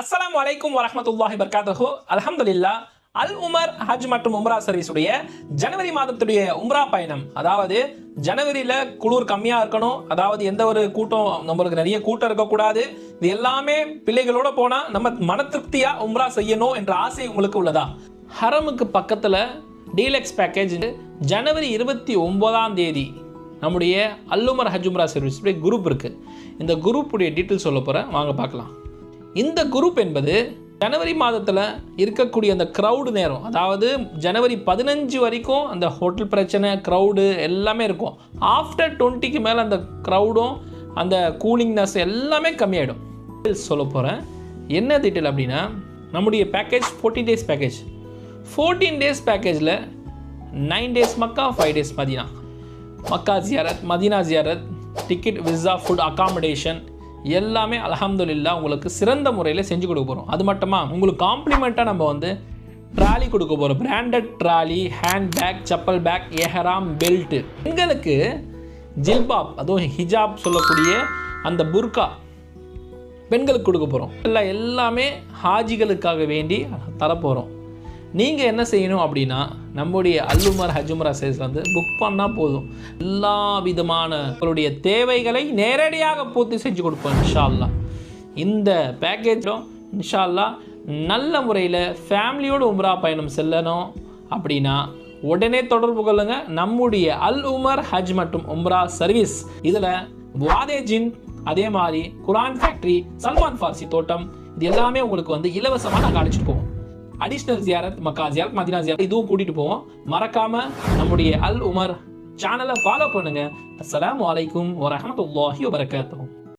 அஸ்ஸலாமு அலைக்கும் வரஹ்மத்துல்லாஹி வபரகாத்துஹு. அல்ஹம்துலில்லாஹ். அல் உமர் ஹஜ் மற்றும் உம்ரா சர்வீஸ் உடைய ஜனவரி மாதத்துடைய உம்ரா பயணம், அதாவது ஜனவரியில குளிர் கம்மியா இருக்கணும், அதாவது எந்த ஒரு கூட்டம் நம்மளுக்கு நிறைய கூட்டம் இருக்கக்கூடாது, இது எல்லாமே பிள்ளைகளோட போனா நம்ம மன திருப்தியா உம்ரா செய்யணும் என்ற ஆசை உங்களுக்கு உள்ளதா? ஹரமுக்கு பக்கத்துல டீலக்ஸ் பேக்கேஜ் ஜனவரி 29ஆம் தேதி நம்முடைய அல் உமர் ஹஜ் உம்ரா சர்வீஸ் குரூப் இருக்கு. இந்த குரூப்புடைய டீட்டெயில் சொல்ல போறேன், வாங்க பார்க்கலாம். இந்த குரூப் என்பது ஜனவரி மாதத்தில் இருக்கக்கூடிய அந்த க்ரௌடு நேரம், அதாவது ஜனவரி 15 வரைக்கும் அந்த ஹோட்டல் பிரச்சனை க்ரௌடு எல்லாமே இருக்கும். ஆஃப்டர் 20க்கு மேலே அந்த க்ரௌடும் அந்த கூலிங்னஸ் எல்லாமே கம்மியாயிடும். சொல்ல போகிறேன் என்ன டீட்டெயில் அப்படின்னா, நம்முடைய பேக்கேஜ் 14 டேஸ் பேக்கேஜ். 14 டேஸ் பேக்கேஜில் 9 days Makkah, 5 days Madinah. Makkah ஜியாரத், மதீனா ஜியாரத், டிக்கெட், விசா, ஃபுட், அகாமடேஷன் எல்லாமே அல்ஹம்துலில்லாஹ் உங்களுக்கு சிறந்த முறையில் செஞ்சு கொடுக்க போகிறோம். அது மட்டுமா உங்களுக்கு காம்ப்ளிமெண்ட்டாக நம்ம ட்ராலி கொடுக்க போகிறோம். Branded trolley, hand bag, chappal bag, எஹராம், பெல்ட்டு. பெண்களுக்கு ஜில்பாப், அதுவும் ஹிஜாப் சொல்லக்கூடிய அந்த புர்கா பெண்களுக்கு கொடுக்க போகிறோம். எல்லாமே ஹாஜிகளுக்காக வேண்டி தரப்போகிறோம். நீங்கள் என்ன செய்யணும் அப்படின்னா, நம்முடைய அல் உமர் ஹஜ் உம்ரா சர்வீஸ் புக் பண்ணால் போதும். எல்லா விதமான உங்களுடைய தேவைகளை நேரடியாக பூர்த்தி செஞ்சு கொடுப்போம் இன்ஷா அல்லாஹ். இந்த பேக்கேஜும் இன்ஷா அல்லாஹ் நல்ல முறையில் ஃபேமிலியோடு உம்ரா பயணம் செல்லணும் அப்படின்னா உடனே தொடர்பு கொள்ளுங்க நம்முடைய அல் உமர் ஹஜ் மற்றும் உம்ரா சர்வீஸ். இதில் வாதே ஜின், அதே மாதிரி குரான் ஃபேக்ட்ரி, சல்மான் ஃபார்சி தோட்டம், இது எல்லாமே உங்களுக்கு இலவசமாக நாங்கள் அழைச்சிட்டு போவோம். அடிஷ்னல் ஜியாரத், மக்கா ஜியாரத், மதீனா ஜியாரத் இதுவும் கூட்டிட்டு போவோம். மறக்காம நம்முடைய அல் உமர் சேனலை ஃபாலோ பண்ணுங்க. அஸ்ஸலாமு அலைக்கும் வரஹ்மத்துல்லாஹி வபரகாத்துஹு.